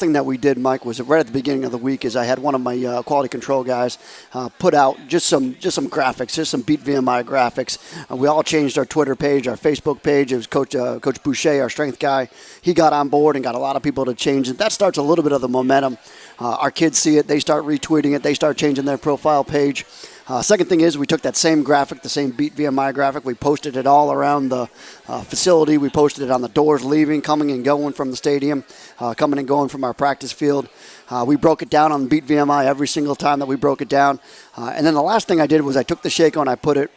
thing that we did, Mike, was right at the beginning of the week is I had one of my quality control guys put out just some graphics, just some Beat VMI graphics. We all changed our Twitter page, our Facebook page. It was Coach Boucher, our strength guy. He got on board and got a lot of people to change it. That starts a little bit of the momentum. Our kids see it. They start retweeting it. They start changing their profile page. Second thing is we took that same graphic, the same Beat VMI graphic. We posted it all around the facility. We posted it on the doors leaving, coming and going from the stadium, coming and going from our practice field. We broke it down on Beat VMI every single time that we broke it down. And then the last thing I did was I took the Shako and I put it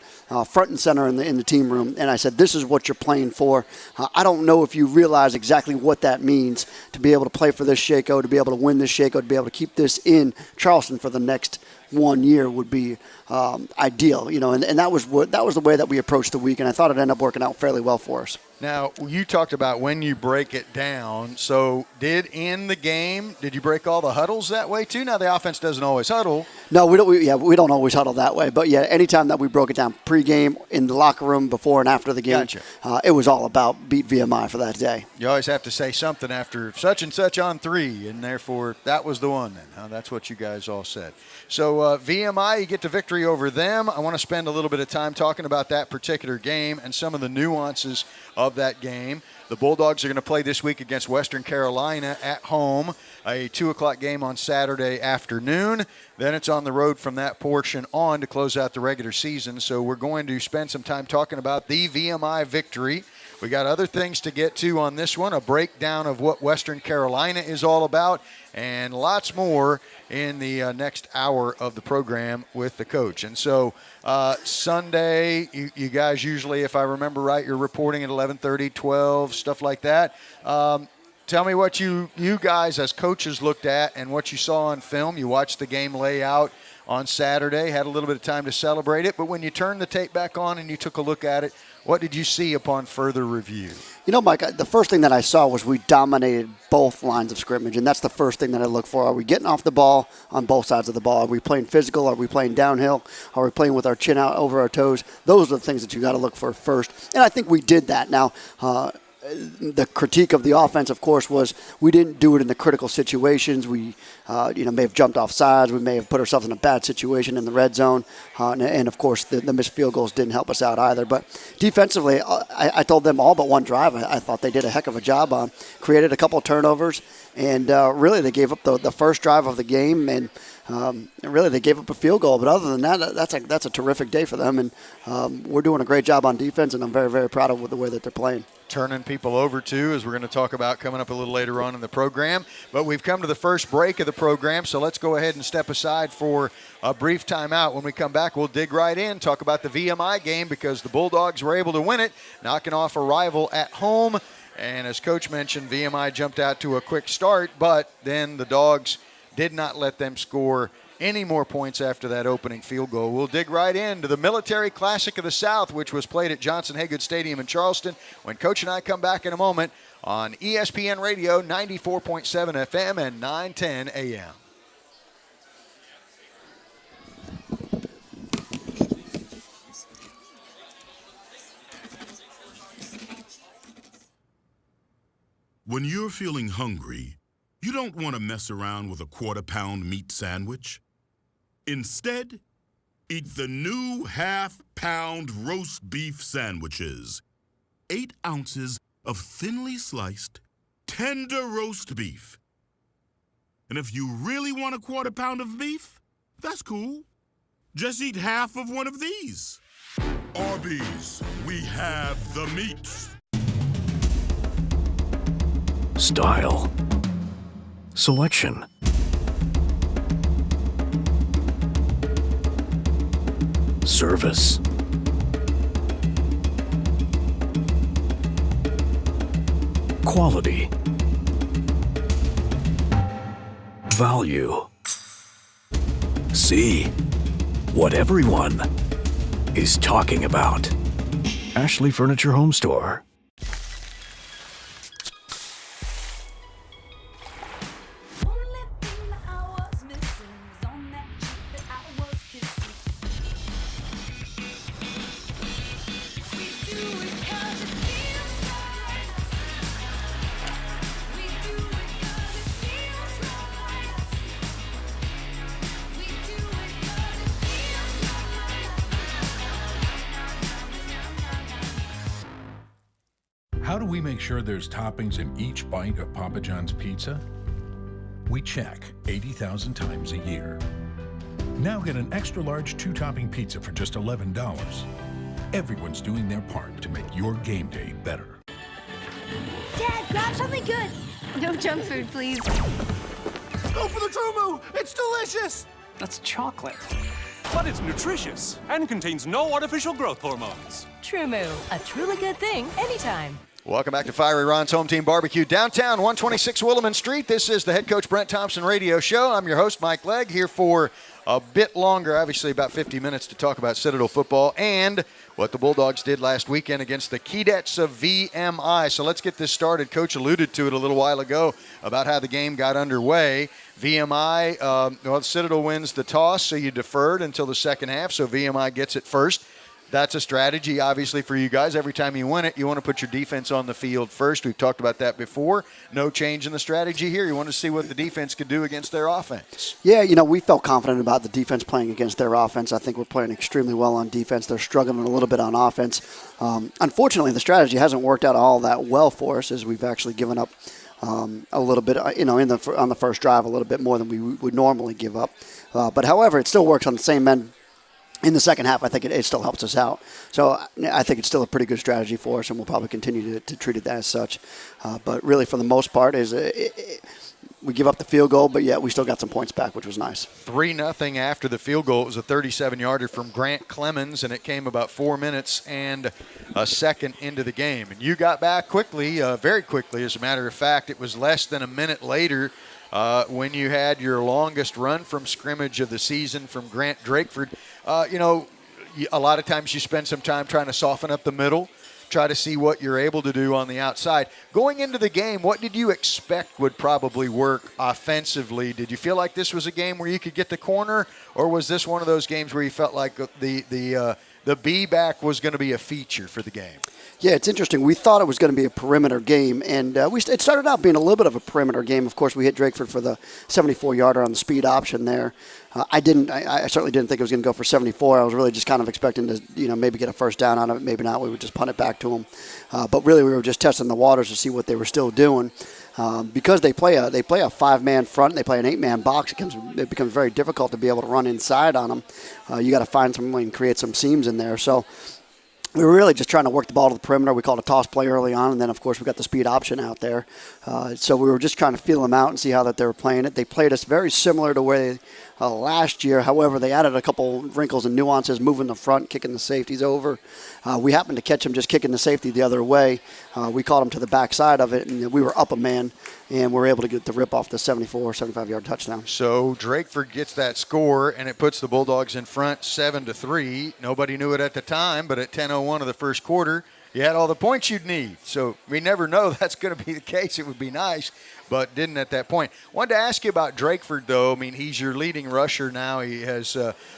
front and center in the team room, and I said, this is what you're playing for. I don't know if you realize exactly what that means to be able to play for this Shako, to be able to win this Shako, to be able to keep this in Charleston for the next 1 year would be ideal, and that was the way that we approached the week, and I thought it ended up working out fairly well for us. Now, you talked about when you break it down. So did you break all the huddles that way too? Now, the offense doesn't always huddle. No, we don't always huddle that way. But, yeah, anytime that we broke it down pregame, in the locker room, before and after the game, Gotcha. It was all about Beat VMI for that day. You always have to say something after such and such on 3, and therefore that was the one then. That's what you guys all said. So VMI, you get the victory over them. I want to spend a little bit of time talking about that particular game and some of the nuances of that game. The Bulldogs are going to play this week against Western Carolina at home, a 2 o'clock game on Saturday afternoon. Then it's on the road from that portion on to close out the regular season. So we're going to spend some time talking about the VMI victory. We got other things to get to on this one, a breakdown of what Western Carolina is all about, and lots more in the next hour of the program with the coach. And so Sunday, you guys usually, if I remember right, you're reporting at 11:30, 12, stuff like that. Tell me what you guys as coaches looked at and what you saw on film. You watched the game lay out on Saturday, had a little bit of time to celebrate it, but when you turned the tape back on and you took a look at it, what did you see upon further review? Mike, the first thing that I saw was we dominated both lines of scrimmage, and that's the first thing that I look for. Are we getting off the ball on both sides of the ball? Are we playing physical? Are we playing downhill? Are we playing with our chin out over our toes? Those are the things that you got to look for first, and I think we did that. Now, the critique of the offense, of course, was we didn't do it in the critical situations. We, may have jumped off sides. We may have put ourselves in a bad situation in the red zone. And of course, the missed field goals didn't help us out either. But defensively, I told them all but one drive, I thought they did a heck of a job on. Created a couple of turnovers. And really, they gave up the first drive of the game. And really, they gave up a field goal. But other than that, that's a terrific day for them. And we're doing a great job on defense, and I'm very, very proud of the way that they're playing. Turning people over too, as we're going to talk about coming up a little later on in the program. But we've come to the first break of the program, so let's go ahead and step aside for a brief timeout. When we come back, we'll dig right in, talk about the VMI game, because the Bulldogs were able to win it, knocking off a rival at home. And as Coach mentioned, VMI jumped out to a quick start, but then the Dogs did not let them score any more points after that opening field goal. We'll dig right into the Military Classic of the South, which was played at Johnson-Haygood Stadium in Charleston, when Coach and I come back in a moment on ESPN Radio 94.7 FM and 910 AM. When you're feeling hungry, you don't want to mess around with a quarter-pound meat sandwich. Instead, eat the new half-pound roast beef sandwiches. 8 ounces of thinly sliced, tender roast beef. And if you really want a quarter pound of beef, that's cool. Just eat half of one of these. Arby's, we have the meats. Style. Selection. Service. Quality. Value. See what everyone is talking about. Ashley Furniture Home Store. How do we make sure there's toppings in each bite of Papa John's pizza? We check 80,000 times a year. Now get an extra large 2-topping pizza for just $11. Everyone's doing their part to make your game day better. Dad, grab something good. No junk food, please. Go for the Trumu! It's delicious! That's chocolate. But it's nutritious and contains no artificial growth hormones. Trumu, a truly good thing anytime. Welcome back to Fiery Ron's Home Team Barbecue, downtown 126 Williman Street. This is the head coach Brent Thompson radio show. I'm your host, Mike Legg, here for a bit longer, obviously about 50 minutes, to talk about Citadel football and what the Bulldogs did last weekend against the Keydets of VMI. So let's get this started. Coach alluded to it a little while ago about how the game got underway. VMI, the Citadel wins the toss, so you deferred until the second half, so VMI gets it first. That's a strategy, obviously, for you guys. Every time you win it, you want to put your defense on the field first. We've talked about that before. No change in the strategy here. You want to see what the defense could do against their offense. Yeah, we felt confident about the defense playing against their offense. I think we're playing extremely well on defense. They're struggling a little bit on offense. Unfortunately, the strategy hasn't worked out all that well for us, as we've actually given up a little bit, on the first drive, a little bit more than we would normally give up. But however, it still works on the same end. In the second half, I think it still helps us out. So I think it's still a pretty good strategy for us, and we'll probably continue to treat it as such. But really, for the most part, we give up the field goal, but yet we still got some points back, which was nice. 3-0 after the field goal. It was a 37-yarder from Grant Clemens, and it came about 4 minutes and a second into the game. And you got back quickly, very quickly, as a matter of fact. It was less than a minute later when you had your longest run from scrimmage of the season from Grant Drakeford. A lot of times you spend some time trying to soften up the middle, try to see what you're able to do on the outside. Going into the game, what did you expect would probably work offensively? Did you feel like this was a game where you could get the corner, or was this one of those games where you felt like the B-back was going to be a feature for the game? Yeah, it's interesting. We thought it was going to be a perimeter game, and it started out being a little bit of a perimeter game. Of course, we hit Drakeford for the 74-yarder on the speed option there. I certainly didn't think it was going to go for 74. I was really just kind of expecting to, maybe get a first down on it. Maybe not. We would just punt it back to them. But really, we were just testing the waters to see what they were still doing. Because they play a 5-man front, and they play an 8-man box. It becomes very difficult to be able to run inside on them. You got to find some way and create some seams in there. So we were really just trying to work the ball to the perimeter. We called a toss play early on, and then, of course, we got the speed option out there. So we were just trying to feel them out and see how that they were playing it. They played us very similar to where last year. However, they added a couple wrinkles and nuances, moving the front, kicking the safeties over. We happened to catch them just kicking the safety the other way. We caught them to the backside of it, and we were up a man, and we were able to get the rip off the 75-yard touchdown. So Drakeford gets that score, and it puts the Bulldogs in front 7-3. Nobody knew it at the time, but at 10:01 of the first quarter, you had all the points you'd need. So we never know that's going to be the case. It would be nice, but didn't at that point. Wanted to ask you about Drakeford, though. I mean, he's your leading rusher now. He has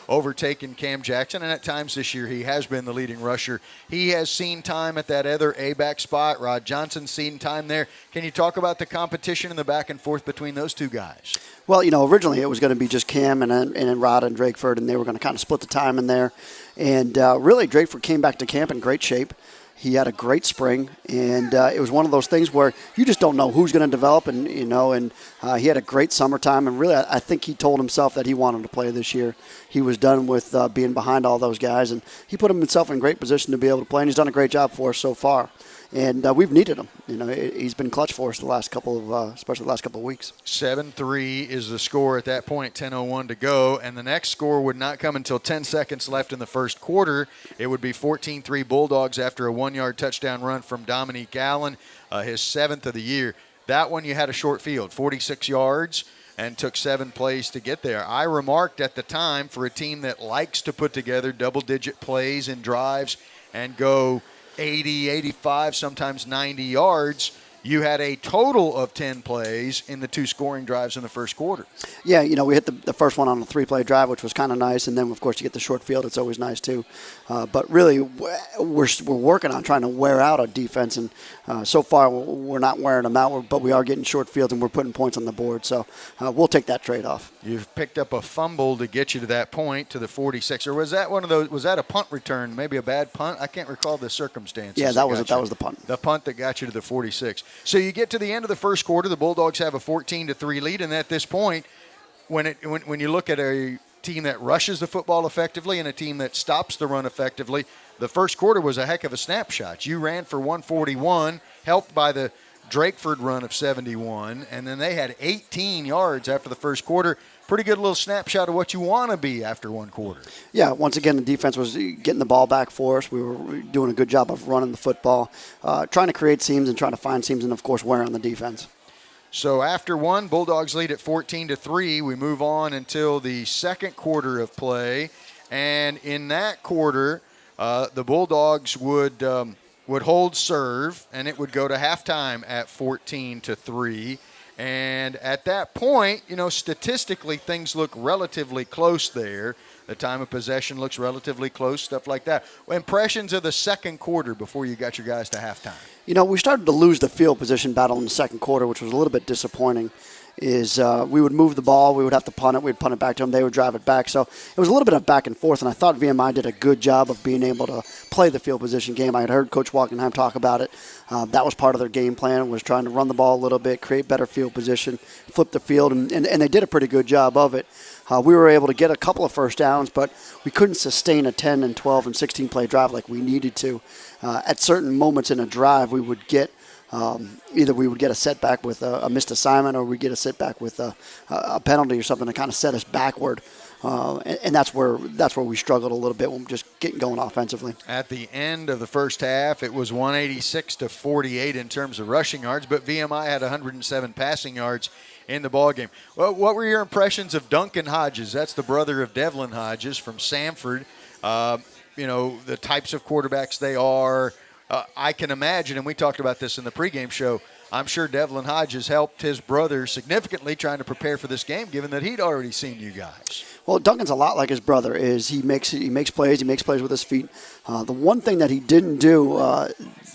overtaken Cam Jackson, and at times this year he has been the leading rusher. He has seen time at that other A-back spot. Rod Johnson's seen time there. Can you talk about the competition and the back and forth between those two guys? Well, originally it was going to be just Cam and Rod and Drakeford, and they were going to kind of split the time in there. And really, Drakeford came back to camp in great shape. He had a great spring, and it was one of those things where you just don't know who's going to develop, and he had a great summertime, and really I think he told himself that he wanted to play this year. He was done with being behind all those guys, and he put himself in great position to be able to play, and he's done a great job for us so far. And we've needed him. He's been clutch for us especially the last couple of weeks. 7-3 is the score at that point, 10:01 to go. And the next score would not come until 10 seconds left in the first quarter. It would be 14-3 Bulldogs after a 1-yard touchdown run from Dominique Allen, his 7th of the year. That one you had a short field, 46 yards, and took 7 plays to get there. I remarked at the time, for a team that likes to put together double-digit plays and drives and go 80, 85, sometimes 90 yards, you had a total of 10 plays in the 2 scoring drives in the first quarter. Yeah, we hit the first one on a 3-play drive, which was kind of nice, and then of course you get the short field. It's always nice too. But really, we're working on trying to wear out our defense, and so far we're not wearing them out, but we are getting short fields and we're putting points on the board. So we'll take that trade-off. You've picked up a fumble to get you to that point, to the 46. Or was that one of those? Was that a punt return? Maybe a bad punt? I can't recall the circumstances. Yeah, that was the punt. The punt that got you to the 46. So you get to the end of the first quarter. The Bulldogs have a 14-3 lead, and at this point, when you look at a team that rushes the football effectively and a team that stops the run effectively, the first quarter was a heck of a snapshot. You ran for 141, helped by the Drakeford run of 71, and then they had 18 yards after the first quarter. Pretty good little snapshot of what you want to be after one quarter. Yeah, once again, the defense was getting the ball back for us. We were doing a good job of running the football, trying to create seams and trying to find seams, and, of course, wear on the defense. So after one, Bulldogs lead at 14-3. We move on until the second quarter of play, and in that quarter, the Bulldogs would hold serve, and it would go to halftime at 14-3. And at that point, statistically, things look relatively close there. The time of possession looks relatively close, stuff like that. Impressions of the second quarter before you got your guys to halftime? We started to lose the field position battle in the second quarter, which was a little bit disappointing. We would move the ball, we would have to punt it, we'd punt it back to them, they would drive it back. So it was a little bit of back and forth, and I thought VMI did a good job of being able to play the field position game. I had heard Coach Walkenheim talk about it. That was part of their game plan, was trying to run the ball a little bit, create better field position, flip the field, and they did a pretty good job of it. We were able to get a couple of first downs, but we couldn't sustain a 10 and 12 and 16 play drive like we needed to. At certain moments in a drive, we would get either we would get a setback with a missed assignment, or we'd get a setback with a penalty or something to kind of set us backward. And that's where we struggled a little bit when just getting going offensively. At the end of the first half, it was 186-48 in terms of rushing yards, but VMI had 107 passing yards in the ballgame. Well, what were your impressions of Duncan Hodges? That's the brother of Devlin Hodges from Samford. The types of quarterbacks they are. I can imagine, and we talked about this in the pregame show, I'm sure Devlin Hodges helped his brother significantly trying to prepare for this game, given that he'd already seen you guys. Well, Duncan's a lot like his brother. He makes plays with his feet. The one thing that he didn't do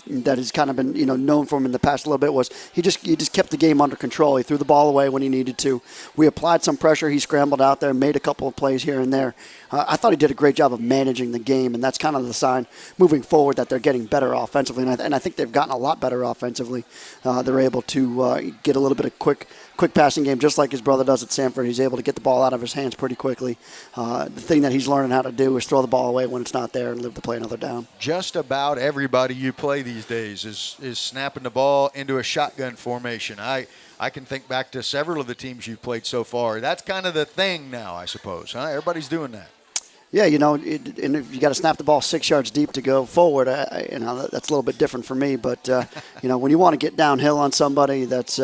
that has kind of been known for him in the past a little bit was he just kept the game under control. He threw the ball away when he needed to. We applied some pressure. He scrambled out there, made a couple of plays here and there. I thought he did a great job of managing the game, and that's kind of the sign moving forward that they're getting better offensively. And I think they've gotten a lot better offensively. They're able to get a little bit of quick passing game, just like his brother does at Samford. He's able to get the ball out of his hands pretty quickly. The thing that he's learning how to do is throw the ball away when it's not there and live to play another down. Just about everybody you play these days is snapping the ball into a shotgun formation. I can think back to several of the teams you've played so far. That's kind of the thing now, I suppose. Huh? Everybody's doing that. Yeah, and if you got to snap the ball 6 yards deep to go forward, that's a little bit different for me. But, when you want to get downhill on somebody, there's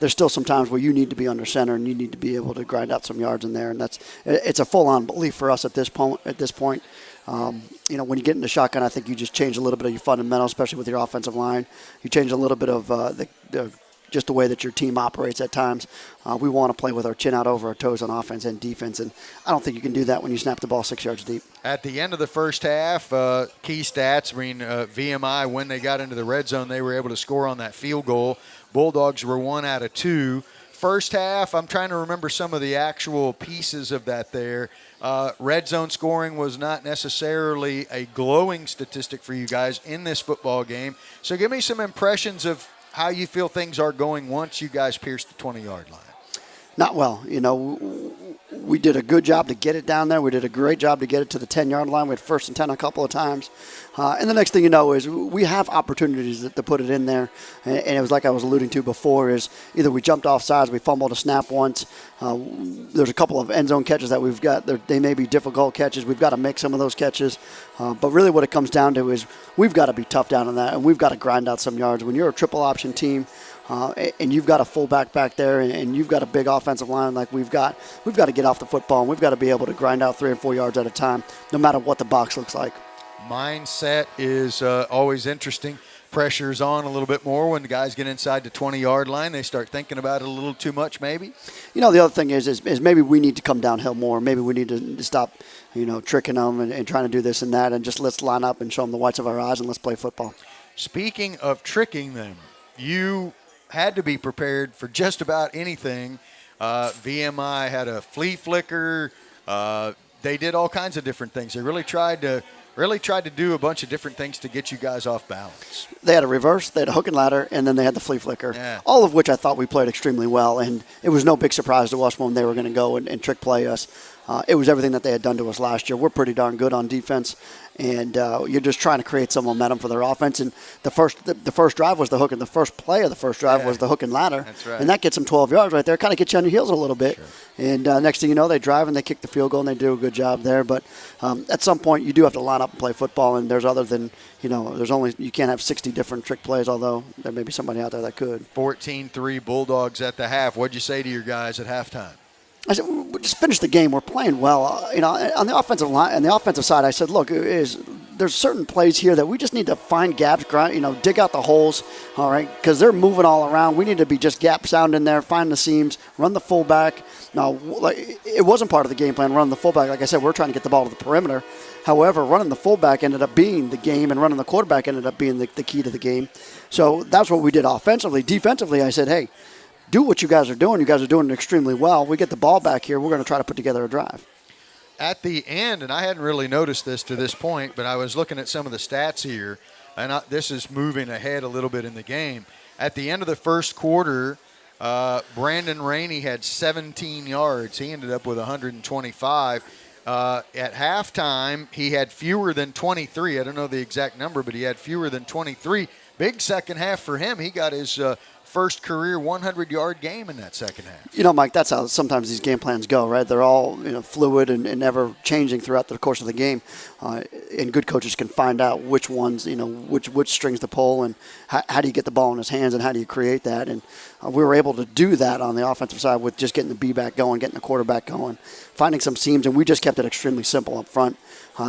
still some times where you need to be under center and you need to be able to grind out some yards in there. And it's a full-on belief for us at this point. When you get into shotgun, I think you just change a little bit of your fundamentals, especially with your offensive line. You change a little bit of just the way that your team operates at times. We want to play with our chin out over our toes on offense and defense, and I don't think you can do that when you snap the ball 6 yards deep. At the end of the first half, key stats, VMI, when they got into the red zone, they were able to score on that field goal. Bulldogs were 1 out of 2. First half, I'm trying to remember some of the actual pieces of that there. Red zone scoring was not necessarily a glowing statistic for you guys in this football game. So give me some impressions of how you feel things are going once you guys pierce the 20-yard line. Not well. We did a good job to get it down there. We did a great job to get it to the 10-yard line. We had 1st and 10 a couple of times. And the next thing you know is we have opportunities to put it in there. And it was like I was alluding to before, is either we jumped off sides, we fumbled a snap once. There's a couple of end zone catches that we've got. They may be difficult catches. We've got to make some of those catches. But really what it comes down to is we've got to be tough down on that, and we've got to grind out some yards. When you're a triple option team, and you've got a fullback back there, and you've got a big offensive line like we've got to get off the football, and we've got to be able to grind out 3 or 4 yards at a time, no matter what the box looks like. Mindset is always interesting. pressure's on a little bit more when the guys get inside the 20-yard line. They start thinking about it a little too much maybe? The other thing is maybe we need to come downhill more. Maybe we need to stop, tricking them and trying to do this and that, and just let's line up and show them the whites of our eyes and let's play football. Speaking of tricking them, you had to be prepared for just about anything. VMI had a flea flicker. They did all kinds of different things. They really tried to do a bunch of different things to get you guys off balance. They had a reverse, they had a hook and ladder, and then they had the flea flicker, Yeah. all of which I thought we played extremely well. And it was no big surprise to us when they were going to go and trick play us. It was everything that they had done to us last year. We're pretty darn good on defense, and you're just trying to create some momentum for their offense. And the first drive was the hook, and the first play of the first drive was the hook and ladder. That's right. And that gets them 12 yards right there. Kind of gets you on your heels a little bit. Sure. And next thing you know, they drive and they kick the field goal, and they do a good job there. But at some point, you do have to line up and play football. And there's other than you can't have 60 different trick plays. Although there may be somebody out there that could. 14-3 Bulldogs at the half. What'd you say to your guys at halftime? I said, we just finished the game. We're playing well. On the offensive line, on the offensive side, I said, look, there's certain plays here that we just need to find gaps, dig out the holes, all right, because they're moving all around. We need to be just gap sound in there, find the seams, run the fullback. Now, it wasn't part of the game plan, run the fullback. Like I said, we're trying to get the ball to the perimeter. However, running the fullback ended up being the game, and running the quarterback ended up being the key to the game. So that's what we did offensively. Defensively, I said, hey, do what you guys are doing. You guys are doing it extremely well. We get the ball back here. We're going to try to put together a drive. At the end, and I hadn't really noticed this to this point, but I was looking at some of the stats here, and this is moving ahead a little bit in the game. At the end of the first quarter, Brandon Rainey had 17 yards. He ended up with 125. At halftime, he had fewer than 23. I don't know the exact number, but he had fewer than 23. Big second half for him. He got his first career 100-yard game in that second half. Mike, that's how sometimes these game plans go, right? They're all fluid and ever changing throughout the course of the game. And good coaches can find out which ones, which strings to pull and how do you get the ball in his hands and how do you create that. And we were able to do that on the offensive side with just getting the B-back going, getting the quarterback going, finding some seams, and we just kept it extremely simple up front.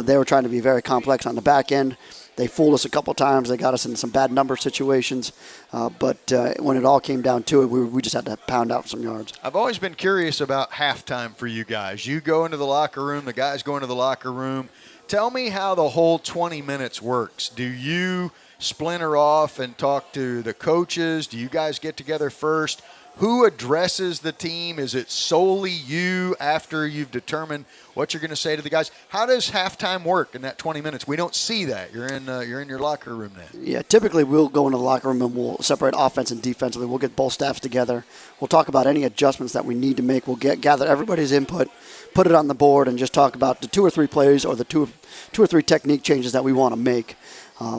They were trying to be very complex on the back end. They fooled us a couple times. They got us in some bad number situations. But when it all came down to it, we just had to pound out some yards. I've always been curious about halftime for you guys. You go into the locker room, the guys go into the locker room. Tell me how the whole 20 minutes works. Do you splinter off and talk to the coaches? Do you guys get together first? Who addresses the team? Is it solely you after you've determined what you're going to say to the guys? How does halftime work in that 20 minutes? We don't see that. You're in your locker room then. Yeah, typically we'll go into the locker room and we'll separate offense and defensively. We'll get both staffs together. We'll talk about any adjustments that we need to make. We'll gather everybody's input, put it on the board, and just talk about the 2 or 3 plays or the two or three technique changes that we want to make.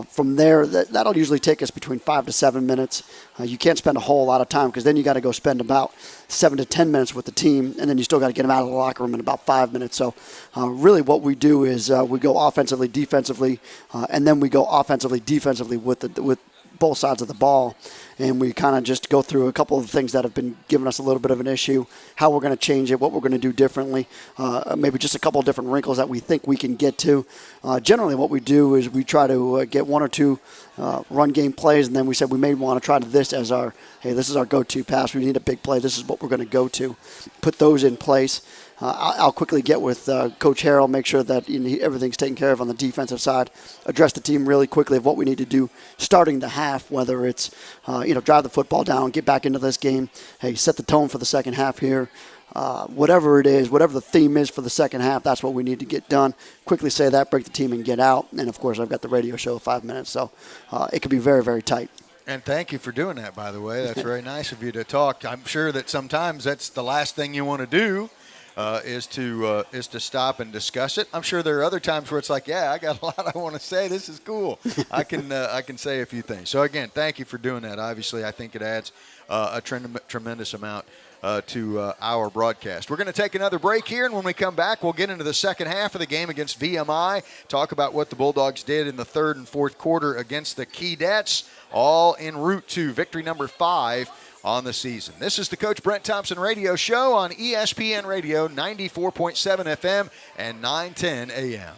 From there, that'll usually take us between 5 to 7 minutes. You can't spend a whole lot of time because then you got to go spend about 7 to 10 minutes with the team, and then you still got to get them out of the locker room in about 5 minutes. So really what we do is we go offensively, defensively, and then we go offensively, defensively with both sides of the ball. And we kind of just go through a couple of things that have been giving us a little bit of an issue, how we're going to change it, what we're going to do differently, maybe just a couple of different wrinkles that we think we can get to. Generally what we do is we try to get 1 or 2 run game plays, and then we said we may want to try this as this is our go-to pass. We need a big play. This is what we're going to go to. Put those in place. I'll quickly get with Coach Harrell, make sure that everything's taken care of on the defensive side, address the team really quickly of what we need to do starting the half, whether it's, drive the football down, get back into this game, set the tone for the second half here. Whatever it is, whatever the theme is for the second half, that's what we need to get done. Quickly say that, break the team, and get out. And, of course, I've got the radio show 5 minutes, so it can be very, very tight. And thank you for doing that, by the way. That's very nice of you to talk. I'm sure that sometimes that's the last thing you want to do. Is to stop and discuss it. I'm sure there are other times where it's like, yeah, I got a lot I want to say. This is cool. I can say a few things. So again, thank you for doing that. Obviously, I think it adds a tremendous amount to our broadcast. We're going to take another break here, and when we come back, we'll get into the second half of the game against VMI. Talk about what the Bulldogs did in the third and fourth quarter against the Keydets, all en route to victory number 5. On the season. This is the Coach Brent Thompson radio show on ESPN Radio 94.7 FM and 910 AM.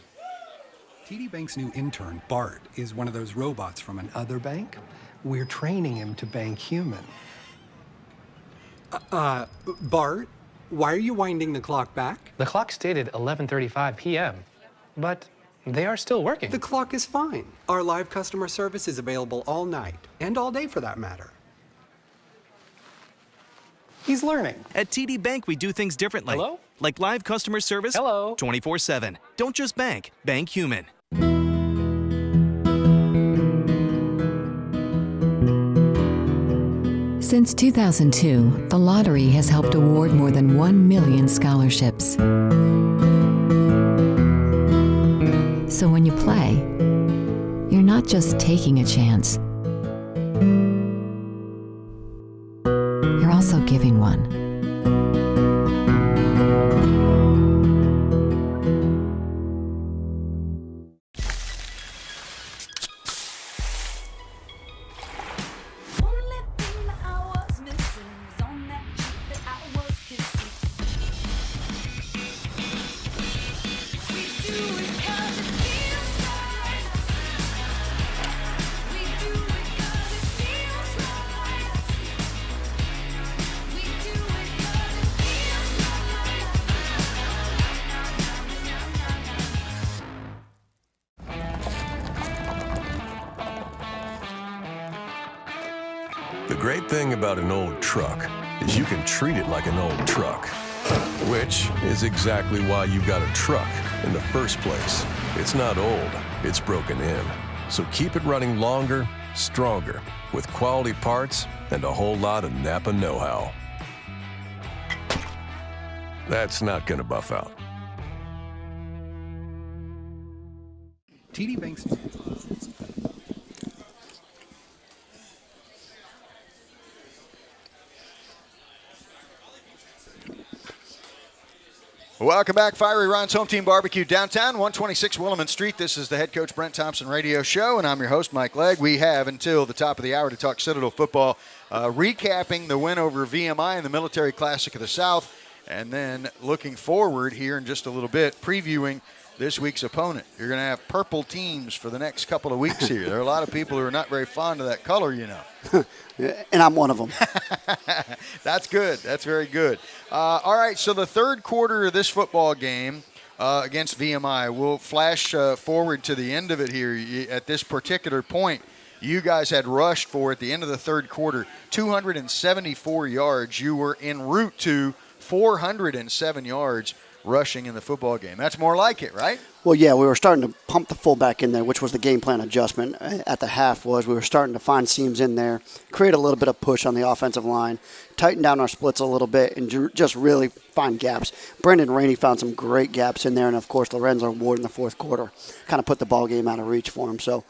TD Bank's new intern, Bart, is one of those robots from another bank. We're training him to bank human. Bart, why are you winding the clock back? The clock stated 11:35 p.m., but they are still working. The clock is fine. Our live customer service is available all night, and all day for that matter. He's learning. At TD Bank, we do things differently. Hello? Like live customer service. Hello? 24/7. Don't just bank. Bank human. Since 2002, the lottery has helped award more than 1 million scholarships. So when you play, you're not just taking a chance. You're also giving one. The great thing about an old truck is you can treat it like an old truck, which is exactly why you got a truck in the first place. It's not old, it's broken in. So keep it running longer, stronger, with quality parts and a whole lot of Napa know-how. That's not gonna buff out. TD Bank's... Welcome back, Fiery Ron's Home Team Barbecue downtown, 126 Willamette Street. This is the head coach Brent Thompson radio show, and I'm your host, Mike Legg. We have until the top of the hour to talk Citadel football, recapping the win over VMI in the Military Classic of the South, and then looking forward here in just a little bit, previewing this week's opponent. You're going to have purple teams for the next couple of weeks here. There are a lot of people who are not very fond of that color, you know. And I'm one of them. That's good. That's very good. All right, so the third quarter of this football game against VMI, we'll flash forward to the end of it here. At this particular point, you guys had rushed for, at the end of the third quarter, 274 yards. You were en route to 407 yards rushing in the football game. That's more like it, right? Well, yeah, we were starting to pump the fullback in there, which was the game plan adjustment at the half. Was we were starting to find seams in there, create a little bit of push on the offensive line, tighten down our splits a little bit, and just really find gaps. Brendan Rainey found some great gaps in there, and of course Lorenzo Ward in the fourth quarter kind of put the ball game out of reach for him. So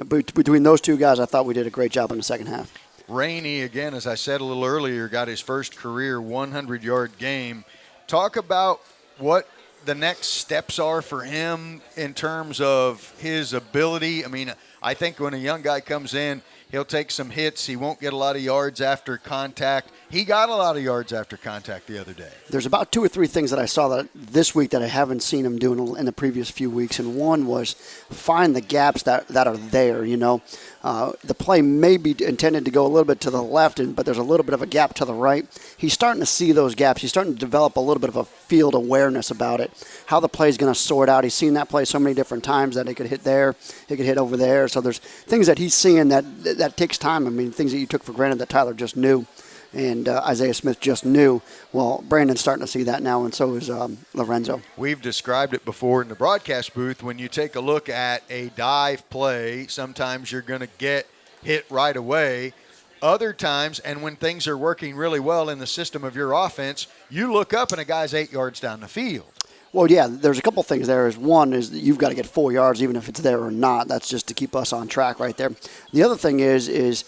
between those two guys, I thought we did a great job in the second half. Rainey, again, as I said a little earlier, got his first career 100-yard game. Talk about what the next steps are for him in terms of his ability. I mean, I think when a young guy comes in, he'll take some hits. He won't get a lot of yards after contact. He got a lot of yards after contact the other day. There's about 2 or 3 things that I saw that this week that I haven't seen him do in the previous few weeks, and one was find the gaps that are there, you know. The play may be intended to go a little bit to the left, but there's a little bit of a gap to the right. He's starting to see those gaps. He's starting to develop a little bit of a field awareness about it, how the play is going to sort out. He's seen that play so many different times that he could hit there, he could hit over there. So there's things that he's seeing that takes time. I mean, things that you took for granted that Tyler just knew and Isaiah Smith just knew. Well, Brandon's starting to see that now, and so is Lorenzo. We've described it before in the broadcast booth. When you take a look at a dive play, sometimes you're going to get hit right away. Other times, and when things are working really well in the system of your offense, you look up and a guy's 8 yards down the field. Well, yeah, there's a couple things there. One is that you've got to get 4 yards even if it's there or not. That's just to keep us on track right there. The other thing is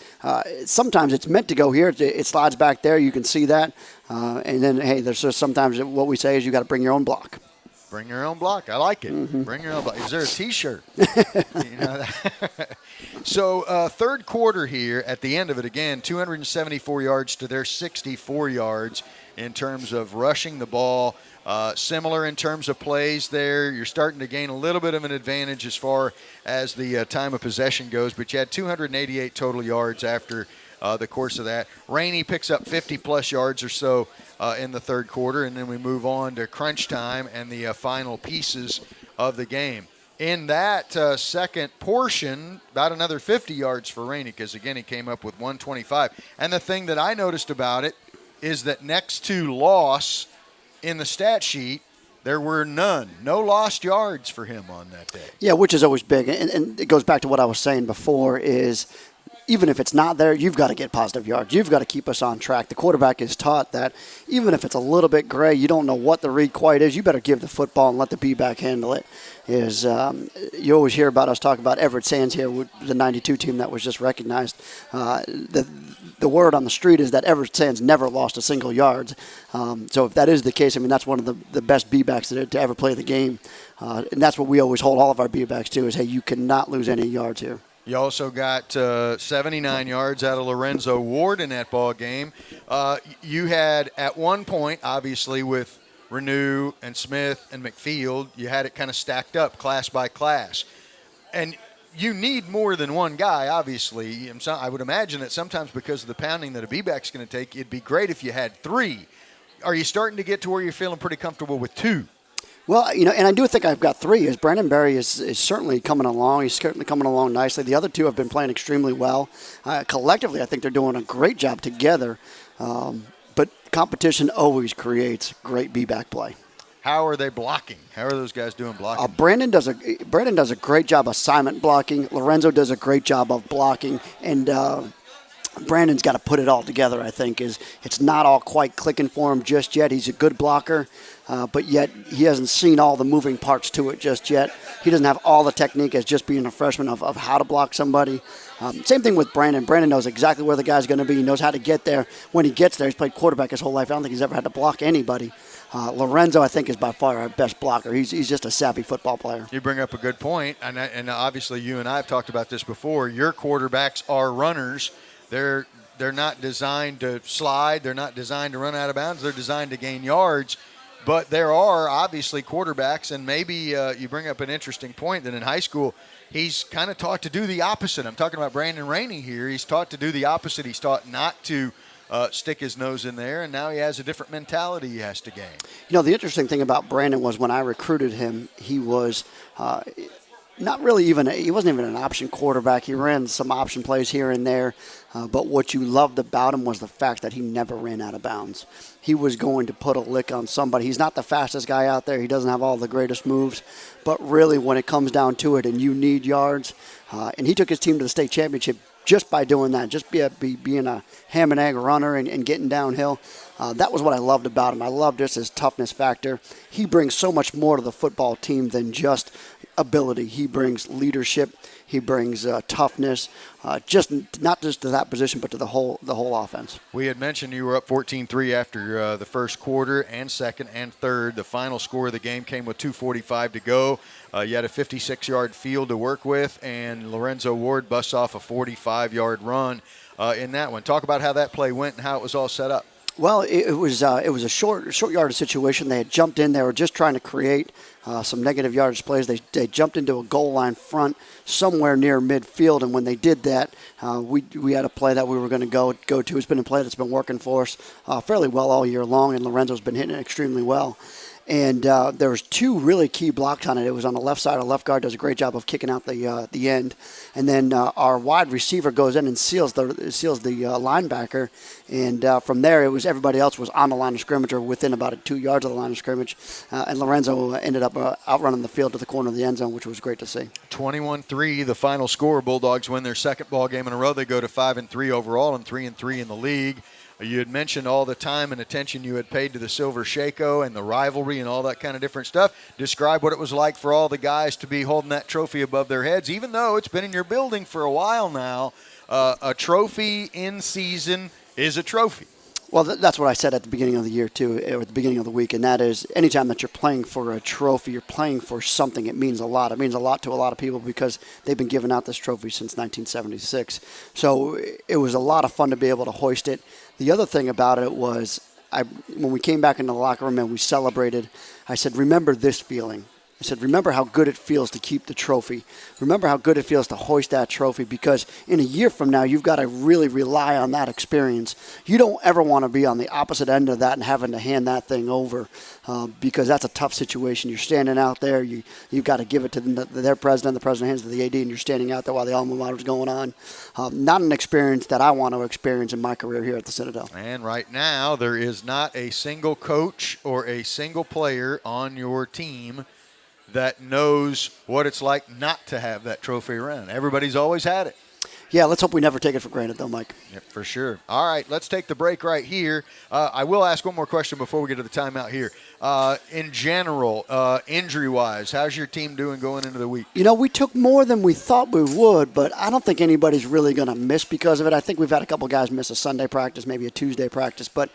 sometimes it's meant to go here. It slides back there. You can see that. And then, hey, there's just sometimes what we say is you got to bring your own block. Bring your own block. I like it. Bring your own block. Is there a T-shirt? So third quarter here, at the end of it, again, 274 yards to their 64 yards in terms of rushing the ball. Similar in terms of plays there. You're starting to gain a little bit of an advantage as far as the time of possession goes, but you had 288 total yards after the course of that. Rainey picks up 50-plus yards or so in the third quarter, and then we move on to crunch time and the final pieces of the game. In that second portion, about another 50 yards for Rainey because, again, he came up with 125. And the thing that I noticed about it is that next to loss in the stat sheet, there were no lost yards for him on that day. Yeah, which is always big. And it goes back to what I was saying before is even if it's not there, you've got to get positive yards. You've got to keep us on track. The quarterback is taught that even if it's a little bit gray, you don't know what the read quite is, you better give the football and let the B-back handle it. You always hear about us talk about Everett Sands here, with the 92 team that was just recognized. The word on the street is that Everett Sands never lost a single yard. So if that is the case, I mean, that's one of the best B-backs to ever play the game. And that's what we always hold all of our B-backs to is, hey, you cannot lose any yards here. You also got 79 yards out of Lorenzo Ward in that ball game. You had at one point, obviously, with Renew and Smith and McField, you had it kind of stacked up class by class. And you need more than one guy, obviously. I would imagine that sometimes because of the pounding that a B-back's going to take, it'd be great if you had three. Are you starting to get to where you're feeling pretty comfortable with two? Well, and I do think I've got three. As Brandon Berry is certainly coming along. He's certainly coming along nicely. The other two have been playing extremely well. Collectively, I think they're doing a great job together. But competition always creates great B-back play. How are they blocking? How are those guys doing blocking? Brandon does a great job assignment blocking. Lorenzo does a great job of blocking. And Brandon's got to put it all together, I think. It's not all quite clicking for him just yet. He's a good blocker, but yet he hasn't seen all the moving parts to it just yet. He doesn't have all the technique as just being a freshman of how to block somebody. Same thing with Brandon. Brandon knows exactly where the guy's going to be. He knows how to get there. When he gets there, he's played quarterback his whole life. I don't think he's ever had to block anybody. Lorenzo, I think, is by far our best blocker. He's just a savvy football player. You bring up a good point, and obviously you and I have talked about this before. Your quarterbacks are runners. They're not designed to slide. They're not designed to run out of bounds. They're designed to gain yards. But there are obviously quarterbacks, and maybe you bring up an interesting point that in high school he's kind of taught to do the opposite. I'm talking about Brandon Rainey here. He's taught to do the opposite. He's taught not to stick his nose in there, and now he has a different mentality he has to gain. The interesting thing about Brandon was when I recruited him, he was not really he wasn't even an option quarterback. He ran some option plays here and there, but what you loved about him was the fact that he never ran out of bounds. He was going to put a lick on somebody. He's not the fastest guy out there. He doesn't have all the greatest moves, but really when it comes down to it and you need yards, and he took his team to the state championship just by doing that, just being a ham and egg runner and getting downhill. That was what I loved about him. I loved just his toughness factor. He brings so much more to the football team than just ability. He brings leadership. He brings toughness, not just to that position, but to the whole offense. We had mentioned you were up 14-3 after the first quarter and second and third. The final score of the game came with 2:45 to go. You had a 56-yard field to work with, and Lorenzo Ward busts off a 45-yard run in that one. Talk about how that play went and how it was all set up. Well, it was a short yardage situation. They had jumped in. They were just trying to create some negative yardage plays. They jumped into a goal line front somewhere near midfield, and when they did that, we had a play that we were going to go to. It's been a play that's been working for us fairly well all year long, and Lorenzo's been hitting it extremely well. And there was two really key blocks on it. It was on the left side. Our left guard does a great job of kicking out the end, and then our wide receiver goes in and seals the linebacker. And from there, it was everybody else was on the line of scrimmage or within about 2 yards of the line of scrimmage. And Lorenzo ended up outrunning the field to the corner of the end zone, which was great to see. 21-3, the final score. Bulldogs win their second ball game in a row. They go to 5-3 overall and 3-3 in the league. You had mentioned all the time and attention you had paid to the Silver Shako and the rivalry and all that kind of different stuff. Describe what it was like for all the guys to be holding that trophy above their heads, even though it's been in your building for a while now. A trophy in season is a trophy. Well, that's what I said at the beginning of the year, too, or at the beginning of the week, and that is anytime that you're playing for a trophy, you're playing for something, it means a lot. It means a lot to a lot of people because they've been giving out this trophy since 1976. So it was a lot of fun to be able to hoist it. The other thing about it was when we came back into the locker room and we celebrated, I said, remember this feeling. I said, remember how good it feels to keep the trophy. Remember how good it feels to hoist that trophy because in a year from now, you've got to really rely on that experience. You don't ever want to be on the opposite end of that and having to hand that thing over because that's a tough situation. You're standing out there. You've got to give it to their president. The president hands it to the AD, and you're standing out there while the alma mater is going on. Not an experience that I want to experience in my career here at the Citadel. And right now, there is not a single coach or a single player on your team that knows what it's like not to have that trophy around. Everybody's always had it. Yeah, let's hope we never take it for granted, though, Mike. Yep, for sure. All right, let's take the break right here. I will ask one more question before we get to the timeout here. In general, injury-wise, how's your team doing going into the week? You know, we took more than we thought we would, but I don't think anybody's really going to miss because of it. I think we've had a couple guys miss a Sunday practice, maybe a Tuesday practice, but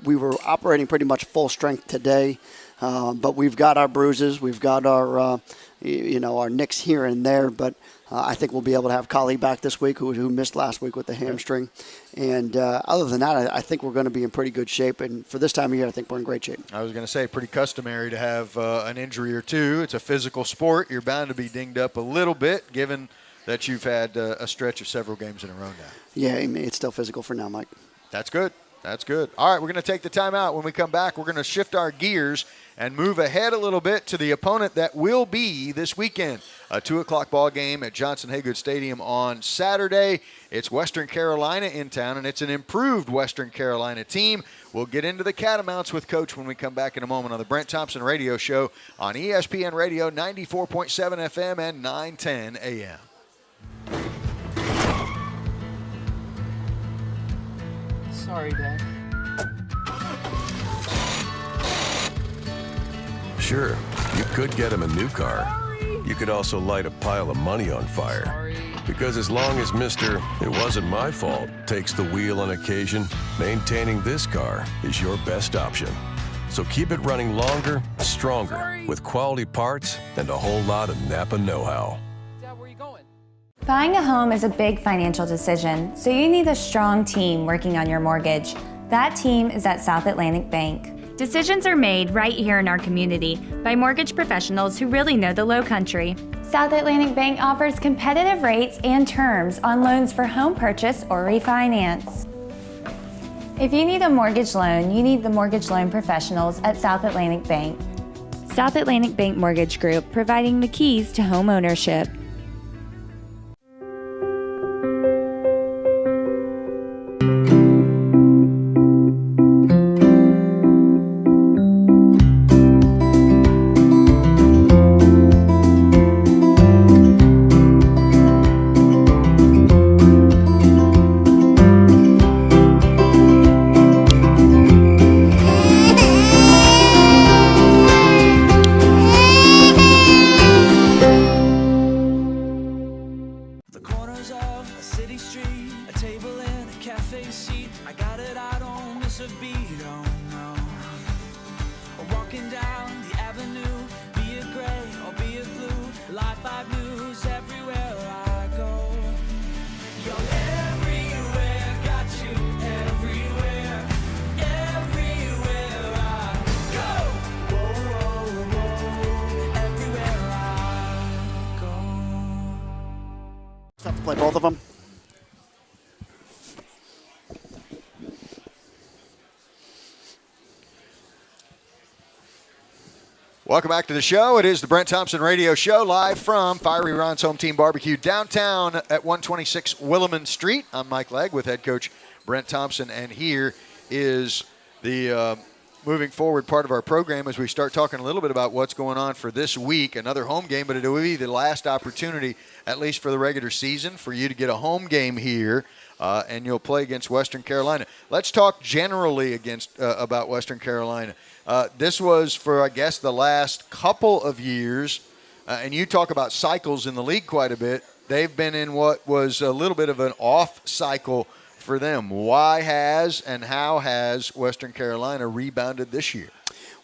we were operating pretty much full strength today. But we've got our bruises, we've got our, our nicks here and there. But I think we'll be able to have Kali back this week, who missed last week with the hamstring. And other than that, I think we're going to be in pretty good shape. And for this time of year, I think we're in great shape. I was going to say, pretty customary to have an injury or two. It's a physical sport. You're bound to be dinged up a little bit, given that you've had a stretch of several games in a row now. Yeah, it's still physical for now, Mike. That's good. That's good. All right, we're going to take the timeout. When we come back, we're going to shift our gears and move ahead a little bit to the opponent that will be this weekend. A 2 o'clock ball game at Johnson-Haygood Stadium on Saturday. It's Western Carolina in town, and it's an improved Western Carolina team. We'll get into the Catamounts with Coach when we come back in a moment on the Brent Thompson Radio Show on ESPN Radio 94.7 FM and 910 AM. Sorry, Dad. Sure, you could get him a new car. You could also light a pile of money on fire. Because as long as Mr. It wasn't my fault takes the wheel on occasion, maintaining this car is your best option. So keep it running longer, stronger, with quality parts and a whole lot of Napa know-how. Dad, where are you going? Buying a home is a big financial decision, so you need a strong team working on your mortgage. That team is at South Atlantic Bank. Decisions are made right here in our community by mortgage professionals who really know the Low Country. South Atlantic Bank offers competitive rates and terms on loans for home purchase or refinance. If you need a mortgage loan, you need the mortgage loan professionals at South Atlantic Bank. South Atlantic Bank Mortgage Group, providing the keys to home ownership. Play both of them. Welcome back to the show. It is the Brent Thompson Radio Show, live from Fiery Ron's Home Team Barbecue downtown at 126 Williman Street. I'm Mike Legg with head coach Brent Thompson, and here is the moving forward part of our program as we start talking a little bit about what's going on for this week. Another home game, but it will be the last opportunity, at least for the regular season, for you to get a home game here, and you'll play against Western Carolina. Let's talk generally about Western Carolina. This was for, I guess, the last couple of years, and you talk about cycles in the league quite a bit. They've been in what was a little bit of an off cycle for them. Why has and how has Western Carolina rebounded this year?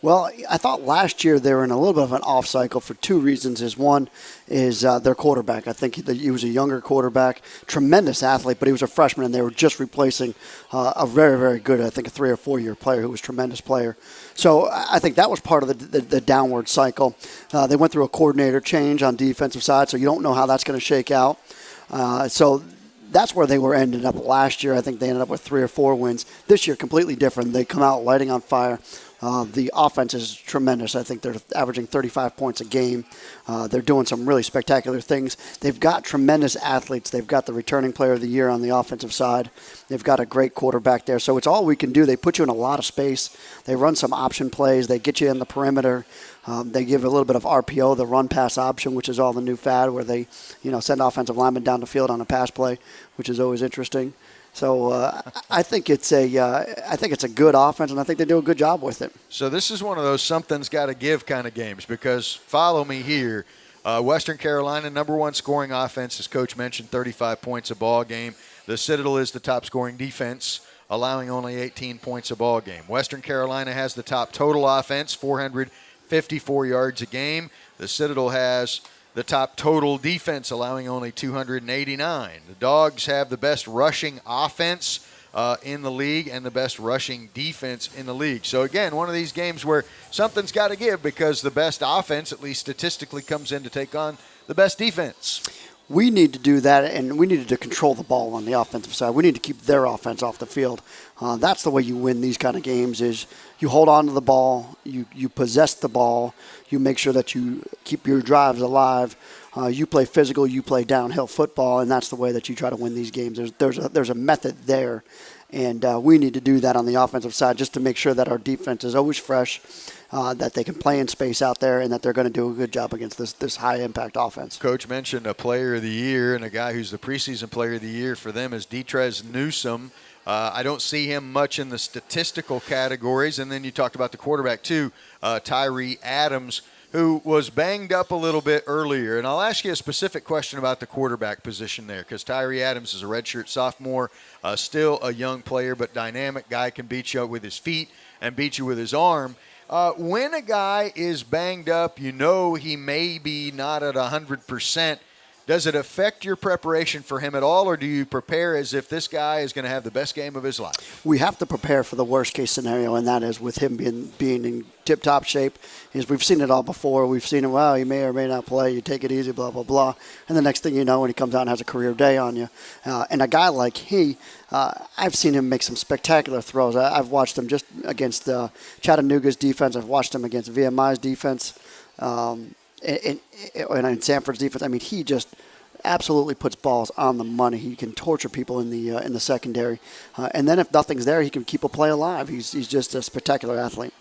Well, I thought last year they were in a little bit of an off cycle for two reasons. One is their quarterback. I think he was a younger quarterback, tremendous athlete, but he was a freshman, and they were just replacing a very, very good, I think, a 3 or 4 year player who was a tremendous player. So I think that was part of the downward cycle. They went through a coordinator change on defensive side, so you don't know how that's going to shake out. So that's where they were ended up last year. I think they ended up with 3 or 4 wins. This year, completely different. They come out lighting on fire. The offense is tremendous. I think they're averaging 35 points a game. They're doing some really spectacular things. They've got tremendous athletes. They've got the returning player of the year on the offensive side. They've got a great quarterback there. So it's all we can do. They put you in a lot of space. They run some option plays. They get you in the perimeter. They give a little bit of RPO, the run-pass option, which is all the new fad, where they, send offensive linemen down the field on a pass play, which is always interesting. So I think it's a good offense, and I think they do a good job with it. So this is one of those something's got to give kind of games, because follow me here. Western Carolina, number 1 scoring offense, as Coach mentioned, 35 points a ball game. The Citadel is the top scoring defense, allowing only 18 points a ball game. Western Carolina has the top total offense, 454 yards a game. The Citadel has the top total defense, allowing only 289. The Dogs have the best rushing offense in the league and the best rushing defense in the league. So, again, one of these games where something's got to give, because the best offense, at least statistically, comes in to take on the best defense. We need to do that, and we needed to control the ball on the offensive side. We need to keep their offense off the field. That's the way you win these kind of games, is you hold on to the ball, you possess the ball, you make sure that you keep your drives alive. You play physical, you play downhill football, and that's the way that you try to win these games. There's a method there, and we need to do that on the offensive side just to make sure that our defense is always fresh, that they can play in space out there, and that they're going to do a good job against this high-impact offense. Coach mentioned a player of the year, and a guy who's the preseason player of the year for them is Detrez Newsome. I don't see him much in the statistical categories. And then you talked about the quarterback, too, Tyree Adams, who was banged up a little bit earlier. And I'll ask you a specific question about the quarterback position there, because Tyree Adams is a redshirt sophomore, still a young player, but dynamic guy, can beat you with his feet and beat you with his arm. When a guy is banged up, he may be not at 100%. Does it affect your preparation for him at all, or do you prepare as if this guy is going to have the best game of his life? We have to prepare for the worst-case scenario, and that is with him being in tip-top shape. We've seen it all before. We've seen it, he may or may not play. You take it easy, blah, blah, blah. And the next thing you know, when he comes out and has a career day on you. And a guy like I've seen him make some spectacular throws. I've watched him just against Chattanooga's defense. I've watched him against VMI's defense. And in Sanford's defense, he just absolutely puts balls on the money. He can torture people in the secondary, and then if nothing's there, he can keep a play alive. He's just a spectacular athlete.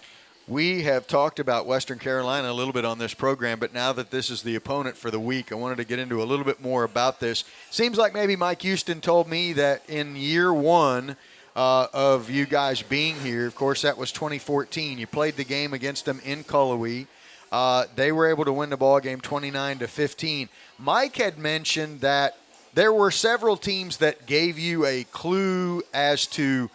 We have talked about Western Carolina a little bit on this program, but now that this is the opponent for the week, I wanted to get into a little bit more about this. Seems like maybe Mike Houston told me that in year 1 of you guys being here, of course that was 2014, you played the game against them in Cullowhee. They were able to win the ball game 29-15. Mike had mentioned that there were several teams that gave you a clue as to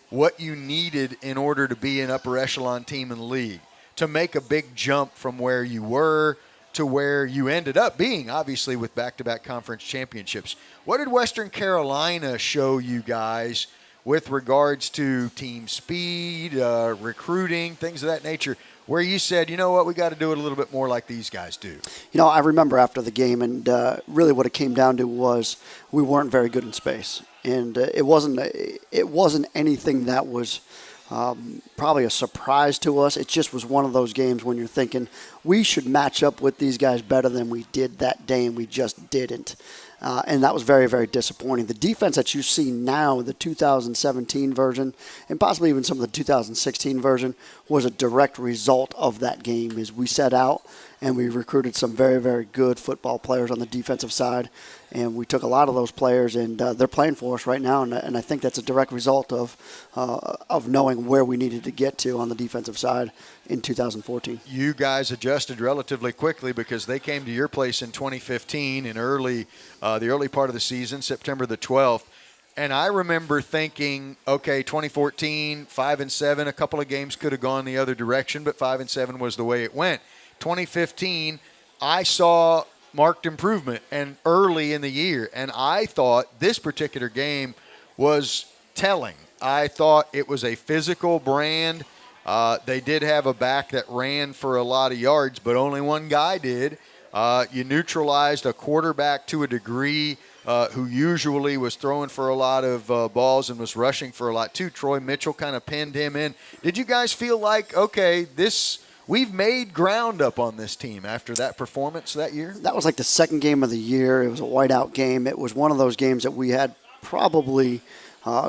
what you needed in order to be an upper echelon team in the league, to make a big jump from where you were to where you ended up being, obviously, with back-to-back conference championships. What did Western Carolina show you guys with regards to team speed, recruiting, things of that nature, where you said, we got to do it a little bit more like these guys do? I remember after the game, and really what it came down to was we weren't very good in space. And it wasn't anything that was probably a surprise to us. It just was one of those games when you're thinking, we should match up with these guys better than we did that day, and we just didn't. And that was very, very disappointing. The defense that you see now, the 2017 version, and possibly even some of the 2016 version, was a direct result of that game. As we set out and we recruited some very, very good football players on the defensive side, and we took a lot of those players, and they're playing for us right now. And I think that's a direct result of knowing where we needed to get to on the defensive side in 2014. You guys adjusted relatively quickly, because they came to your place in 2015 in the early part of the season, September the 12th. And I remember thinking, okay, 2014, 5-7, a couple of games could have gone the other direction, but 5-7 was the way it went. 2015, I saw marked improvement and early in the year, and I thought this particular game was telling. I thought it was a physical brand. They did have a back that ran for a lot of yards, but only one guy did. You neutralized a quarterback to a degree who usually was throwing for a lot of balls and was rushing for a lot too. Troy Mitchell kind of pinned him in. Did you guys feel like, okay, we've made ground up on this team after that performance that year? That was like the second game of the year. It was a whiteout game. It was one of those games that we had probably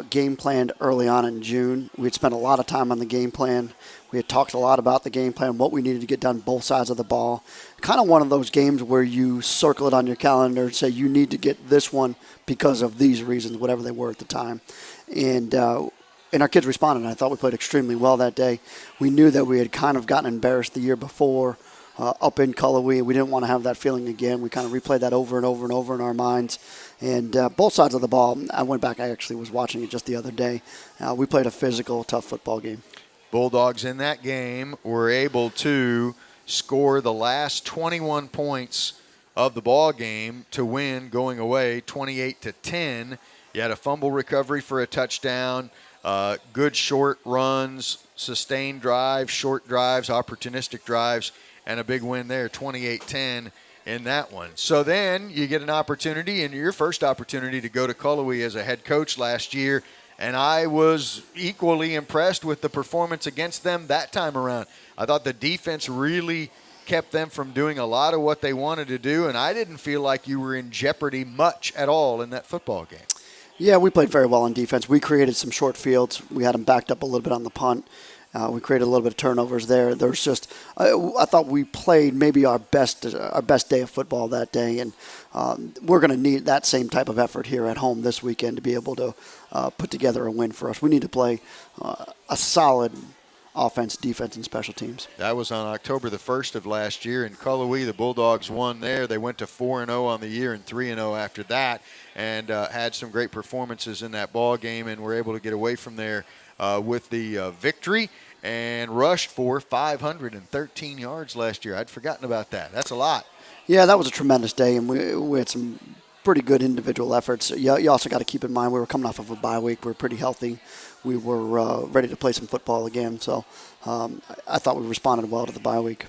game planned early on in June. We had spent a lot of time on the game plan. We had talked a lot about the game plan, what we needed to get done both sides of the ball. Kind of one of those games where you circle it on your calendar and say you need to get this one because of these reasons, whatever they were at the time. And our kids responded, and I thought we played extremely well that day. We knew that we had kind of gotten embarrassed the year before up in Cullowhee. We didn't want to have that feeling again. We kind of replayed that over and over and over in our minds. And both sides of the ball, I went back, I actually was watching it just the other day. We played a physical, tough football game. Bulldogs in that game were able to score the last 21 points of the ball game to win, going away 28-10. You had a fumble recovery for a touchdown, good short runs, sustained drives, short drives, opportunistic drives, and a big win there, 28-10 in that one. So then you get an opportunity, and your first opportunity to go to Cullowhee as a head coach last year, and I was equally impressed with the performance against them that time around. I thought the defense really kept them from doing a lot of what they wanted to do, and I didn't feel like you were in jeopardy much at all in that football game. Yeah, we played very well on defense. We created some short fields. We had them backed up a little bit on the punt. We created a little bit of turnovers there. There was just, I thought we played maybe our best day of football that day, and we're going to need that same type of effort here at home this weekend to be able to put together a win for us. We need to play a solid offense, defense, and special teams. That was on October the 1st of last year in Cullowhee. The Bulldogs won there. They went to 4-0 on the year and 3-0 after that, and had some great performances in that ball game, and were able to get away from there with the victory and rushed for 513 yards last year. I'd forgotten about that. That's a lot. Yeah, that was a tremendous day, and we had some pretty good individual efforts. You also got to keep in mind we were coming off of a bye week. We were pretty healthy. We were ready to play some football again, so I thought we responded well to the bye week.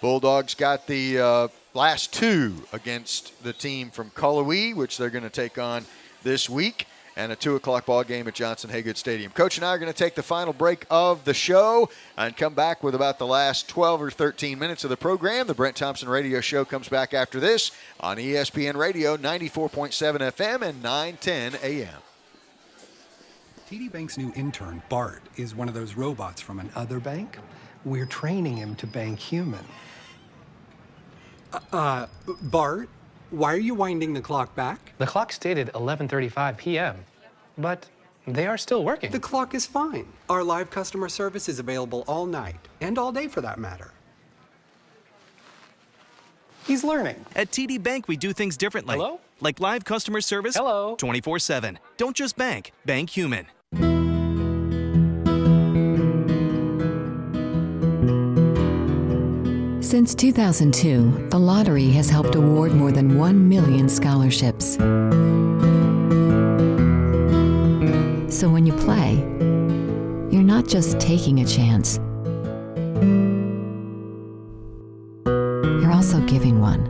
Bulldogs got the last two against the team from Cullowhee, which they're going to take on this week, and a 2 o'clock ball game at Johnson Haygood Stadium. Coach and I are going to take the final break of the show and come back with about the last 12 or 13 minutes of the program. The Brent Thompson Radio Show comes back after this on ESPN Radio 94.7 FM and 910 AM. TD Bank's new intern, Bart, is one of those robots from another bank. We're training him to bank human. Bart, why are you winding the clock back? The clock stated 11:35 p.m., but they are still working. The clock is fine. Our live customer service is available all night, and all day for that matter. He's learning. At TD Bank, we do things differently. Hello? Like live customer service. Hello? 24/7. Don't just bank. Bank human. Since 2002, the lottery has helped award more than 1 million scholarships. So when you play, you're not just taking a chance. You're also giving one.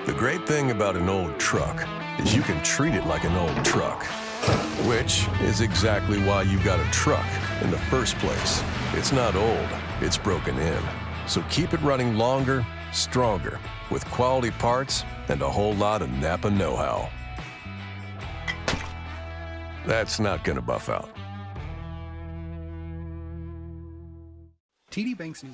The great thing about an old truck is you can treat it like an old truck, which is exactly why you got a truck in the first place. It's not old, it's broken in. So keep it running longer, stronger, with quality parts and a whole lot of Napa know-how. That's not gonna buff out. TD Bank's new...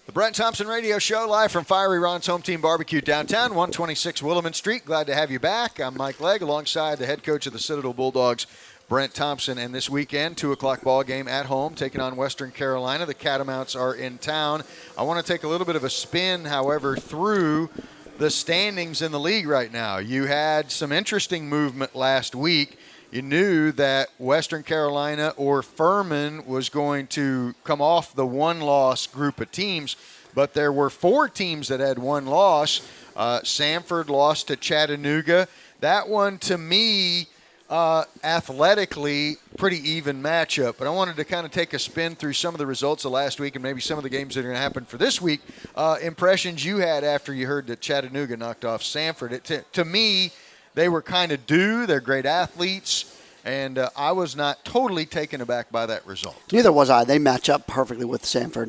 The Brent Thompson Radio Show, live from Fiery Ron's Home Team Barbecue downtown, 126 Willamette Street. Glad to have you back. I'm Mike Legg, alongside the head coach of the Citadel Bulldogs, Brent Thompson. And this weekend, 2 o'clock ball game at home, taking on Western Carolina. The Catamounts are in town. I want to take a little bit of a spin, however, through the standings in the league right now. You had some interesting movement last week. You knew that Western Carolina or Furman was going to come off the one-loss group of teams, but there were 4 teams that had one loss. Samford lost to Chattanooga. That one, to me, athletically, pretty even matchup. But I wanted to kind of take a spin through some of the results of last week and maybe some of the games that are going to happen for this week. Impressions you had after you heard that Chattanooga knocked off Samford. To me, they were kind of due. They're great athletes. And I was not totally taken aback by that result. Neither was I. They match up perfectly with Samford.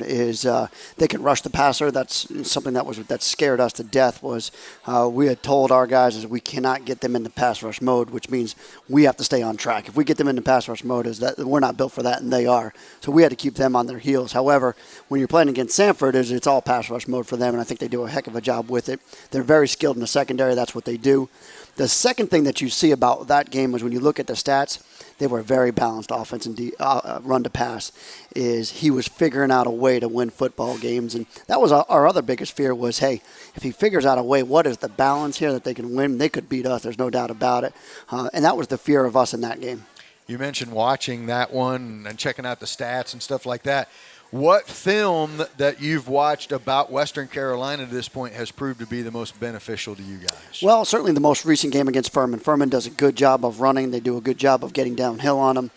They can rush the passer. That's something that scared us to death. Was we had told our guys is we cannot get them into pass rush mode, which means we have to stay on track. If we get them into pass rush mode, is that we're not built for that, and they are. So we had to keep them on their heels. However, when you're playing against Samford, it's all pass rush mode for them, and I think they do a heck of a job with it. They're very skilled in the secondary. That's what they do. The second thing that you see about that game was when you look at the stats, they were very balanced offense and run to pass. He was figuring out a way to win football games, and that was our other biggest fear was, hey, if he figures out a way, what is the balance here that they can win? They could beat us. There's no doubt about it, and that was the fear of us in that game. You mentioned watching that one and checking out the stats and stuff like that. What film that you've watched about Western Carolina to this point has proved to be the most beneficial to you guys? Well, certainly the most recent game against Furman. Furman does a good job of running. They do a good job of getting downhill on them.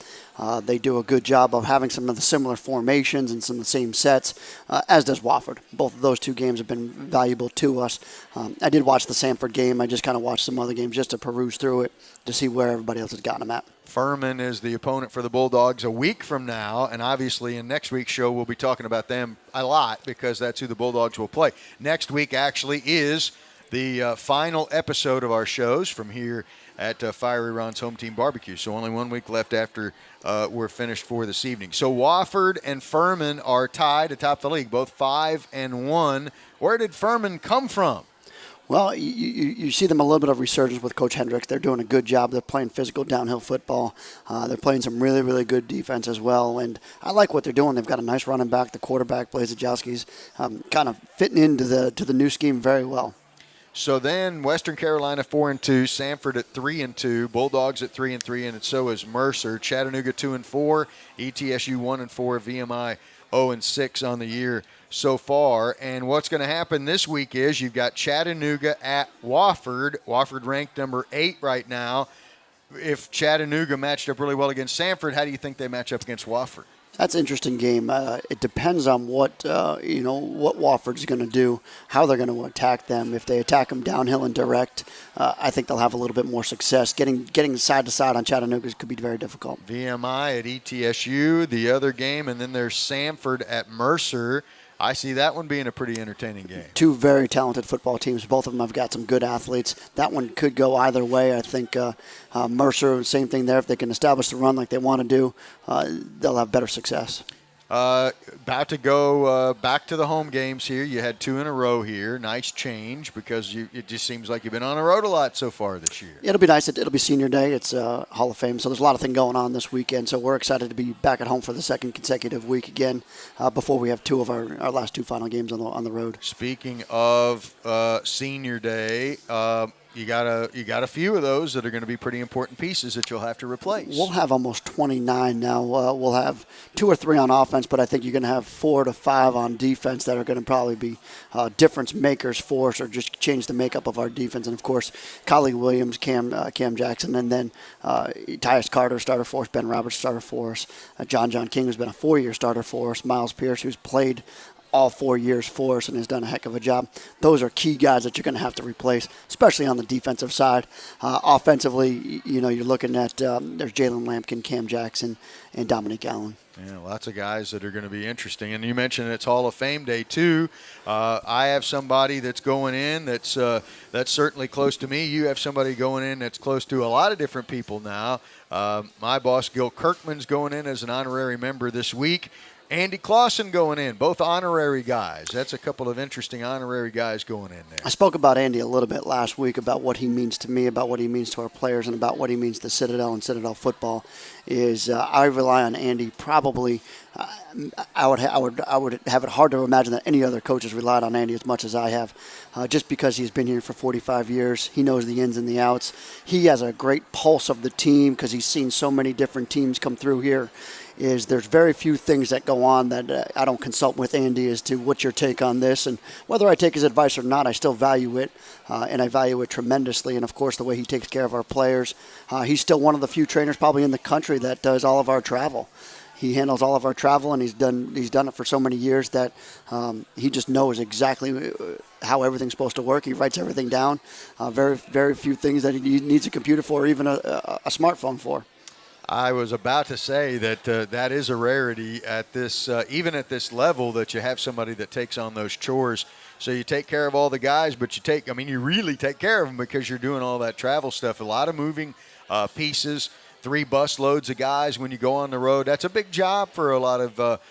They do a good job of having some of the similar formations and some of the same sets, as does Wofford. Both of those 2 games have been valuable to us. I did watch the Samford game. I just kind of watched some other games just to peruse through it to see where everybody else has gotten them at. Furman is the opponent for the Bulldogs a week from now, and obviously in next week's show we'll be talking about them a lot because that's who the Bulldogs will play. Next week actually is the final episode of our shows from here at Fiery Ron's Home Team Barbecue. So only 1 week left after we're finished for this evening. So Wofford and Furman are tied atop the league, both 5-1. Where did Furman come from? Well, you see them a little bit of resurgence with Coach Hendricks. They're doing a good job. They're playing physical downhill football. They're playing some really, really good defense as well. And I like what they're doing. They've got a nice running back. The quarterback, Blazejowski's, kind of fitting into the new scheme very well. So then Western Carolina 4-2, Samford at 3-2, Bulldogs at 3-3, and so is Mercer. Chattanooga 2-4, ETSU 1-4, VMI 0-6 on the year so far. And what's going to happen this week is you've got Chattanooga at Wofford. Wofford ranked number 8 right now. If Chattanooga matched up really well against Samford, how do you think they match up against Wofford? That's an interesting game. It depends on what Wofford's going to do, how they're going to attack them. If they attack them downhill and direct, I think they'll have a little bit more success. Getting side to side on Chattanooga could be very difficult. VMI at ETSU, the other game, and then there's Samford at Mercer. I see that one being a pretty entertaining game. 2 very talented football teams. Both of them have got some good athletes. That one could go either way. I think Mercer, same thing there. If they can establish the run like they want to do, they'll have better success. About to go back to the home games here. You had 2 in a row here. Nice change because it just seems like you've been on the road a lot so far this year. It'll be nice. It'll be senior day. It's Hall of Fame. So there's a lot of things going on this weekend. So we're excited to be back at home for the second consecutive week again before we have 2 of our last 2 final games on the road. Speaking of senior day, you got a few of those that are going to be pretty important pieces that you'll have to replace. We'll have almost 29 now. We'll have 2 or 3 on offense, but I think you're going to have 4 to 5 on defense that are going to probably be difference makers for us or just change the makeup of our defense. And, of course, Collie Williams, Cam Jackson, and then Tyus Carter, starter for us, Ben Roberts, starter for us, John King, who's been a 4-year starter for us, Miles Pierce, who's played all 4 years for us and has done a heck of a job. Those are key guys that you're going to have to replace, especially on the defensive side. Offensively, you're looking at there's Jalen Lampkin, Cam Jackson, and Dominic Allen. Yeah, lots of guys that are going to be interesting. And you mentioned it's Hall of Fame day, too. I have somebody that's going in that's certainly close to me. You have somebody going in that's close to a lot of different people now. My boss, Gil Kirkman's going in as an honorary member this week. Andy Clausen going in, both honorary guys. That's a couple of interesting honorary guys going in there. I spoke about Andy a little bit last week about what he means to me, about what he means to our players, and about what he means to Citadel and Citadel football. I rely on Andy probably. I would have it hard to imagine that any other coach has relied on Andy as much as I have, just because he's been here for 45 years. He knows the ins and the outs. He has a great pulse of the team because he's seen so many different teams come through here. There's very few things that go on that I don't consult with Andy as to what's your take on this, and whether I take his advice or not, I still value it, and I value it tremendously. And of course, the way he takes care of our players, he's still one of the few trainers probably in the country that does all of our travel. He handles all of our travel, and he's done it for so many years that he just knows exactly how everything's supposed to work. He writes everything down. Very, very few things that he needs a computer for, or even a smartphone for. I was about to say that that is a rarity at this, even at this level, that you have somebody that takes on those chores. So you take care of all the guys, but you really take care of them because you're doing all that travel stuff. A lot of moving pieces, 3 bus loads of guys when you go on the road. That's a big job for a lot of,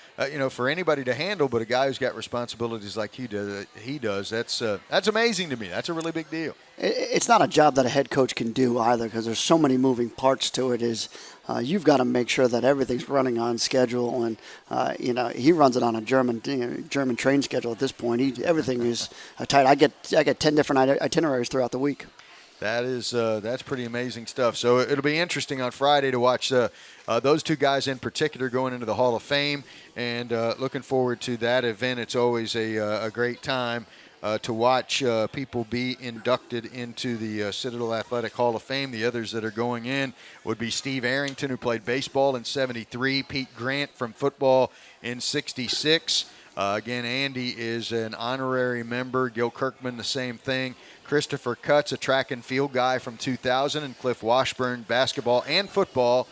for anybody to handle. But a guy who's got responsibilities like he does, that's amazing to me. That's a really big deal. It's not a job that a head coach can do either because there's so many moving parts to it. You've got to make sure that everything's running on schedule, and he runs it on a German train schedule at this point. Everything is tight. I get 10 different itineraries throughout the week. That's pretty amazing stuff. So it'll be interesting on Friday to watch those 2 guys in particular going into the Hall of Fame, and looking forward to that event. It's always a great time to watch people be inducted into the Citadel Athletic Hall of Fame. The others that are going in would be Steve Arrington, who played baseball in '73, Pete Grant from football in '66. Again, Andy is an honorary member. Gil Kirkman, the same thing. Christopher Cutts, a track and field guy from 2000, and Cliff Washburn, basketball and football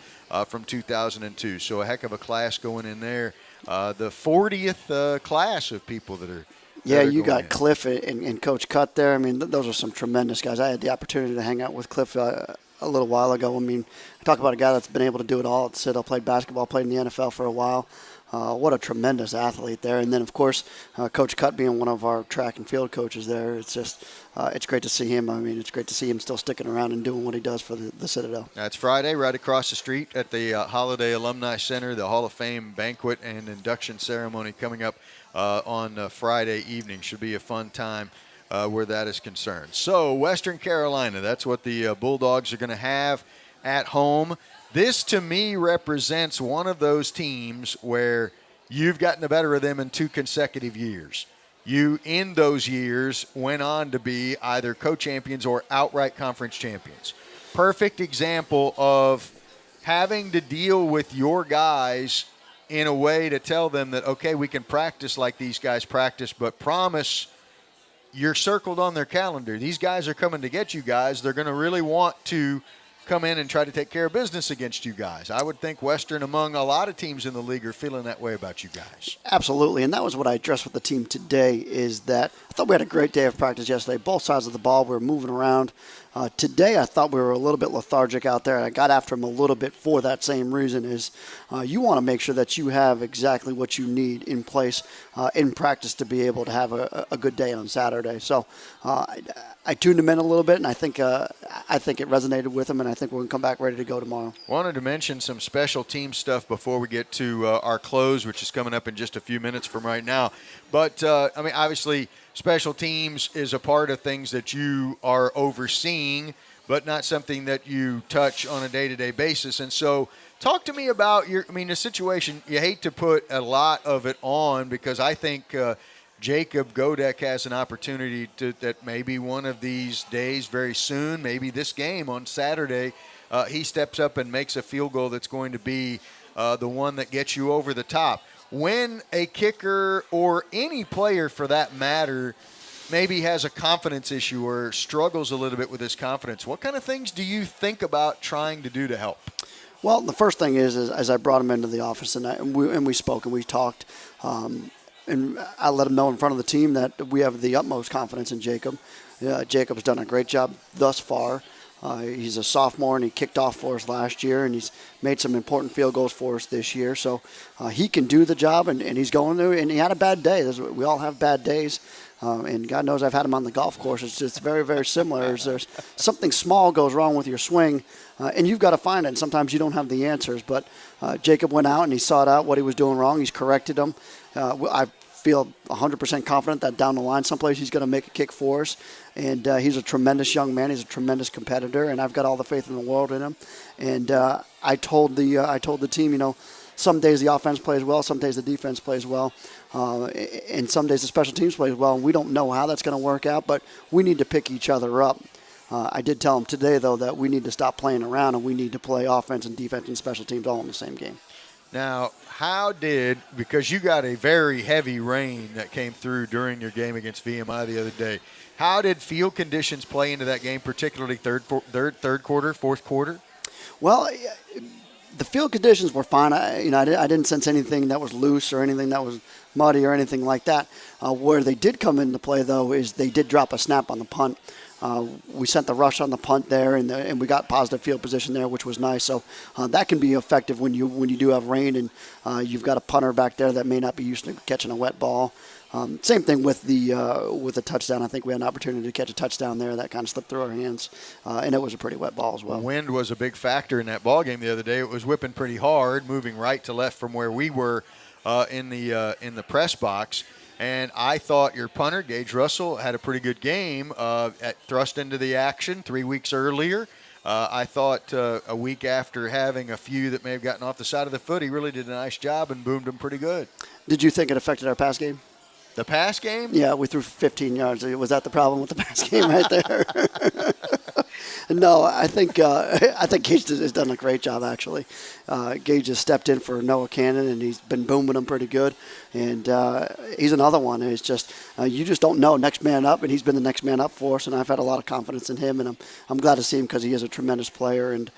from 2002. So a heck of a class going in there. The 40th class of people that are. Yeah, you got Cliff and Coach Cutt there. I mean, those are some tremendous guys. I had the opportunity to hang out with Cliff a little while ago. I mean, talk about a guy that's been able to do it all at Citadel. Played basketball, played in the NFL for a while. What a tremendous athlete there. And then, of course, Coach Cutt being one of our track and field coaches there. It's just it's great to see him. I mean, it's great to see him still sticking around and doing what he does for the Citadel. That's Friday, right across the street at the Holiday Alumni Center, the Hall of Fame banquet and induction ceremony coming up on Friday evening. Should be a fun time where that is concerned. So, Western Carolina, that's what the Bulldogs are going to have at home. This, to me, represents one of those teams where you've gotten the better of them in 2 consecutive years. You, in those years, went on to be either co-champions or outright conference champions. Perfect example of having to deal with your guys in a way to tell them that, okay, we can practice like these guys practice, but promise you're circled on their calendar. These guys are coming to get you guys. They're going to really want to come in and try to take care of business against you guys. I would think Western, among a lot of teams in the league, are feeling that way about you guys. Absolutely, and that was what I addressed with the team today, is that I thought we had a great day of practice yesterday. Both sides of the ball, we were moving around. Today, I thought we were a little bit lethargic out there. I got after him a little bit for that same reason, is you want to make sure that you have exactly what you need in place in practice to be able to have a good day on Saturday. So I tuned him in a little bit, and I think it resonated with him, and I think we're going to come back ready to go tomorrow. Wanted to mention some special team stuff before we get to our close, which is coming up in just a few minutes from right now. But, obviously, special teams is a part of things that you are overseeing, but not something that you touch on a day-to-day basis. And so talk to me about the situation. You hate to put a lot of it on because I think Jacob Godek has an opportunity that maybe one of these days very soon, maybe this game on Saturday, he steps up and makes a field goal that's going to be the one that gets you over the top. when a kicker or any player for that matter maybe has a confidence issue or struggles a little bit with his confidence, what kind of things do you think about trying to do to help? Well, the first thing is as I brought him into the office and we spoke and we talked, and I let him know in front of the team that we have the utmost confidence in Jacob. Jacob's done a great job thus far. He's a sophomore, and he kicked off for us last year, and he's made some important field goals for us this year. So he can do the job, and he's going to. And he had a bad day. We all have bad days, and God knows I've had him on the golf course. It's just very, very similar. There's something small goes wrong with your swing, and you've got to find it. And sometimes you don't have the answers. But Jacob went out, and he sought out what he was doing wrong. He's corrected them. I feel 100% confident that down the line someplace he's going to make a kick for us. And he's a tremendous young man. He's a tremendous competitor, and I've got all the faith in the world in him. And I told the team, some days the offense plays well, some days the defense plays well, and some days the special teams plays well. And we don't know how that's going to work out, but we need to pick each other up. I did tell him today, though, that we need to stop playing around and we need to play offense and defense and special teams all in the same game. Now, because you got a very heavy rain that came through during your game against VMI the other day, how did field conditions play into that game, particularly third quarter, fourth quarter? Well, the field conditions were fine. I didn't sense anything that was loose or anything that was muddy or anything like that. Where they did come into play, though, is they did drop a snap on the punt. We sent the rush on the punt there, and we got positive field position there, which was nice. So that can be effective when you do have rain and you've got a punter back there that may not be used to catching a wet ball. Same thing with the touchdown. I think we had an opportunity to catch a touchdown there that kind of slipped through our hands, and it was a pretty wet ball as well. Wind was a big factor in that ball game the other day. It was whipping pretty hard, moving right to left from where we were in the press box. And I thought your punter, Gage Russell, had a pretty good game thrust into the action 3 weeks earlier. I thought a week after having a few that may have gotten off the side of the foot, he really did a nice job and boomed them pretty good. Did you think it affected our pass game? The pass game? Yeah, we threw 15 yards. Was that the problem with the pass game right there? No, I think Gage has done a great job, actually. Gage has stepped in for Noah Cannon, and he's been booming them pretty good. And he's another one. It's just you just don't know. Next man up, and he's been the next man up for us, and I've had a lot of confidence in him, and I'm glad to see him because he is a tremendous player. And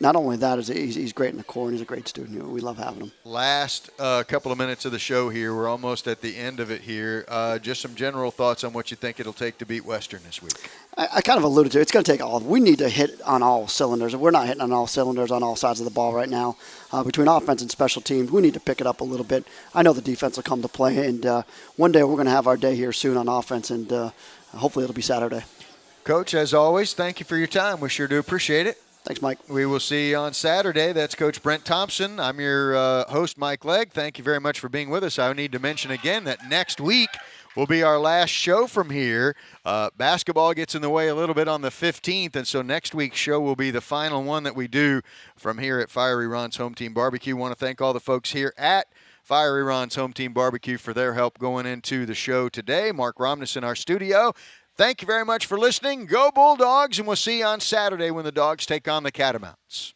not only that, he's great in the core, and he's a great student. We love having him. Last couple of minutes of the show here. We're almost at the end of it here. Just some general thoughts on what you think it'll take to beat Western this week. I kind of alluded to it. It's going to take all. We need to hit on all cylinders. We're not hitting on all cylinders on all sides of the ball right now. Between offense and special teams, we need to pick it up a little bit. I know the defense will come to play, and one day we're going to have our day here soon on offense, and hopefully it'll be Saturday. Coach, as always, thank you for your time. We sure do appreciate it. Thanks, Mike. We will see you on Saturday. That's Coach Brent Thompson. I'm your host, Mike Legg. Thank you very much for being with us. I need to mention again that next week will be our last show from here. Basketball gets in the way a little bit on the 15th, and so next week's show will be the final one that we do from here at Fiery Ron's Home Team Barbecue. Want to thank all the folks here at Fiery Ron's Home Team Barbecue for their help going into the show today. Mark Romness in our studio. Thank you very much for listening. Go Bulldogs, and we'll see you on Saturday when the Dogs take on the Catamounts.